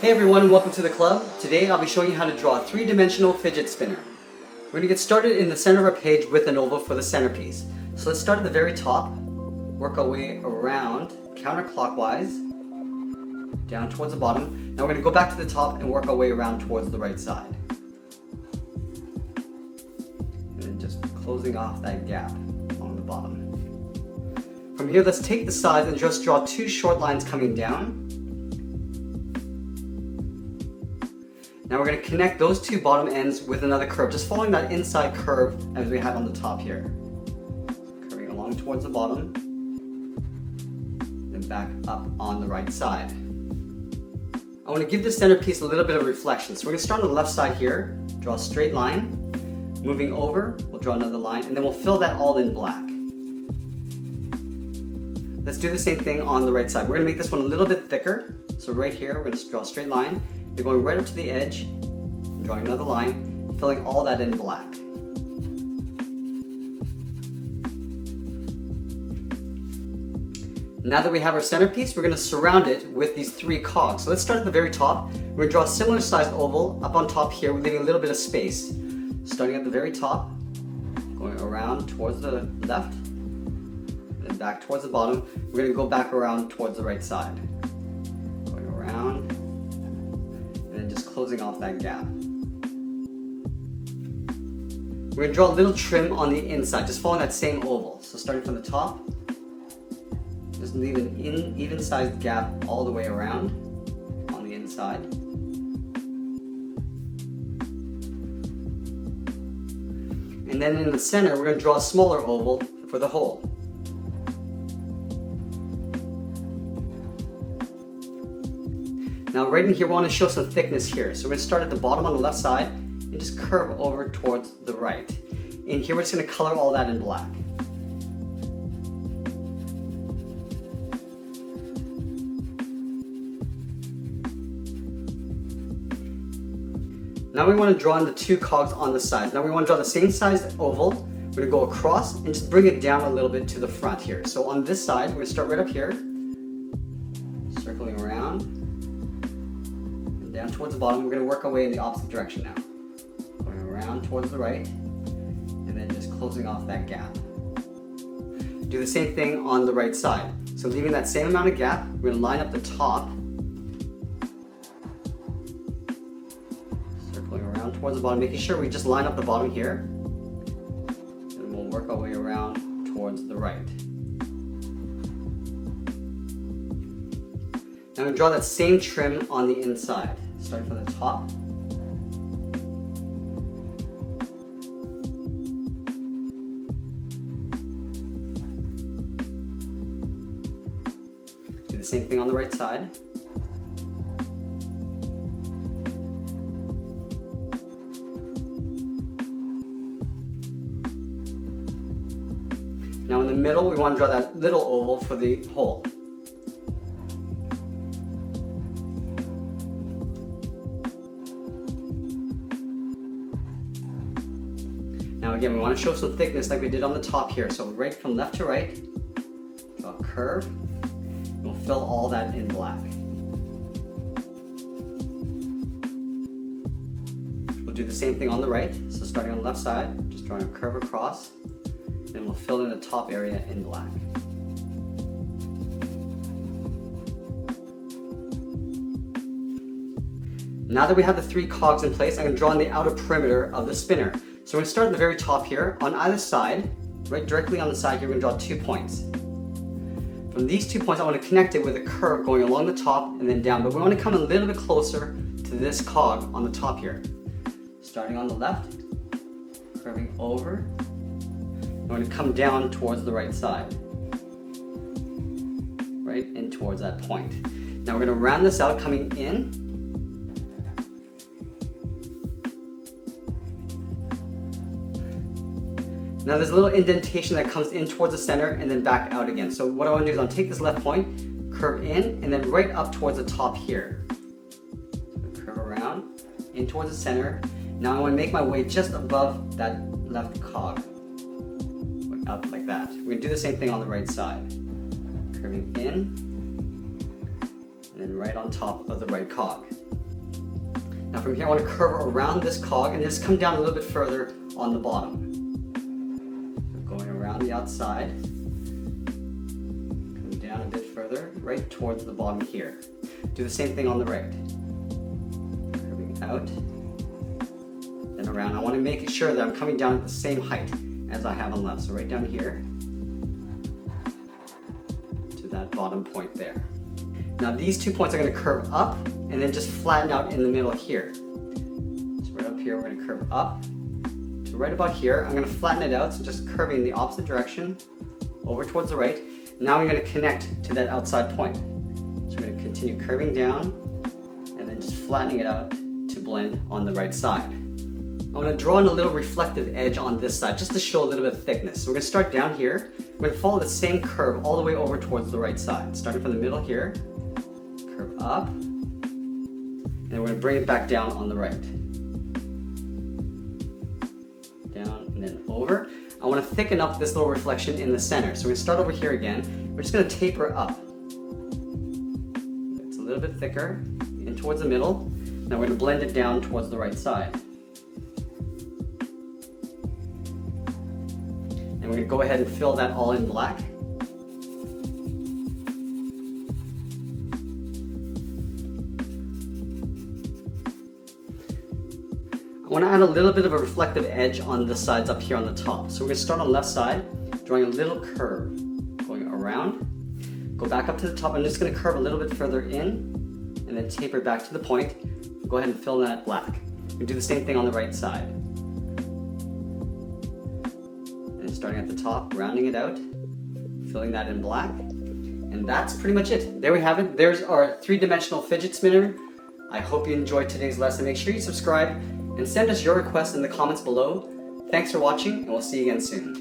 Hey everyone, welcome to the club. Today I'll be showing you how to draw a three-dimensional fidget spinner. We're going to get started in the center of our page with an oval for the centerpiece. So let's start at the very top, work our way around counterclockwise, down towards the bottom. Now we're going to go back to the top and work our way around towards the right side. And then just closing off that gap on the bottom. From here, let's take the sides and just draw two short lines coming down. Now we're going to connect those two bottom ends with another curve, just following that inside curve as we had on the top here. Curving along towards the bottom, then back up on the right side. I want to give this centerpiece a little bit of reflection. So we're going to start on the left side here, draw a straight line. Moving over, we'll draw another line, and then we'll fill that all in black. Let's do the same thing on the right side. We're going to make this one a little bit thicker. So right here, we're going to draw a straight line. You're going right up to the edge, drawing another line, filling all that in black. Now that we have our centerpiece, we're going to surround it with these three cogs. So let's start at the very top. We're going to draw a similar sized oval up on top here, leaving a little bit of space. Starting at the very top, going around towards the left, then back towards the bottom. We're going to go back around towards the right side. Going around, and just closing off that gap. We're going to draw a little trim on the inside, just following that same oval. So starting from the top, just leave an even sized gap all the way around on the inside. And then in the center, we're going to draw a smaller oval for the hole. Now right in here, we want to show some thickness here. So we're going to start at the bottom on the left side and just curve over towards the right. In here, we're just going to color all that in black. Now we want to draw in the two cogs on the sides. Now we want to draw the same sized oval. We're going to go across and just bring it down a little bit to the front here. So on this side, we're going to start right up here, circling around, and down towards the bottom. We're going to work our way in the opposite direction now. Going around towards the right, and then just closing off that gap. Do the same thing on the right side. So leaving that same amount of gap, we're going to line up the top, towards the bottom, making sure we just line up the bottom here, and we'll work our way around towards the right. Now we draw that same trim on the inside, starting from the top. Do the same thing on the right side. Now in the middle, we want to draw that little oval for the hole. Now again, we want to show some thickness like we did on the top here. So right from left to right, draw a curve, and we'll fill all that in black. We'll do the same thing on the right. So starting on the left side, just drawing a curve across. And we'll fill in the top area in black. Now that we have the three cogs in place, I'm going to draw in the outer perimeter of the spinner. So we're going to start at the very top here. On either side, right directly on the side here, we're going to draw 2 points. From these 2 points, I want to connect it with a curve going along the top and then down, but we want to come a little bit closer to this cog on the top here. Starting on the left, curving over. We're going to come down towards the right side, right in towards that point. Now we're going to round this out coming in. Now there's a little indentation that comes in towards the center and then back out again. So what I want to do is I'll take this left point, curve in, and then right up towards the top here. So curve around, in towards the center. Now I want to make my way just above that left cog. Up like that. We're going to do the same thing on the right side. Curving in, and then right on top of the right cog. Now from here I want to curve around this cog and just come down a little bit further on the bottom. Going around the outside, come down a bit further, right towards the bottom here. Do the same thing on the right. Curving out, then around. I want to make sure that I'm coming down at the same height as I have on left. So right down here to that bottom point there. Now these 2 points are going to curve up and then just flatten out in the middle here. So right up here we're going to curve up to right about here. I'm going to flatten it out, so just curving in the opposite direction over towards the right. Now I'm going to connect to that outside point. So we're going to continue curving down and then just flattening it out to blend on the right side. I'm going to draw in a little reflective edge on this side just to show a little bit of thickness. So we're going to start down here. We're going to follow the same curve all the way over towards the right side. Starting from the middle here, curve up, and then we're going to bring it back down on the right. Down and then over. I want to thicken up this little reflection in the center. So we're going to start over here again. We're just going to taper up. It's a little bit thicker in towards the middle. Now we're going to blend it down towards the right side. And we're going to go ahead and fill that all in black. I want to add a little bit of a reflective edge on the sides up here on the top. So we're going to start on the left side, drawing a little curve, going around, go back up to the top. I'm just going to curve a little bit further in, and then taper back to the point. Go ahead and fill that black. We do the same thing on the right side. And starting at the top, rounding it out, filling that in black. And that's pretty much it. There we have it. There's our three-dimensional fidget spinner. I hope you enjoyed today's lesson. Make sure you subscribe and send us your requests in the comments below. Thanks for watching, and we'll see you again soon.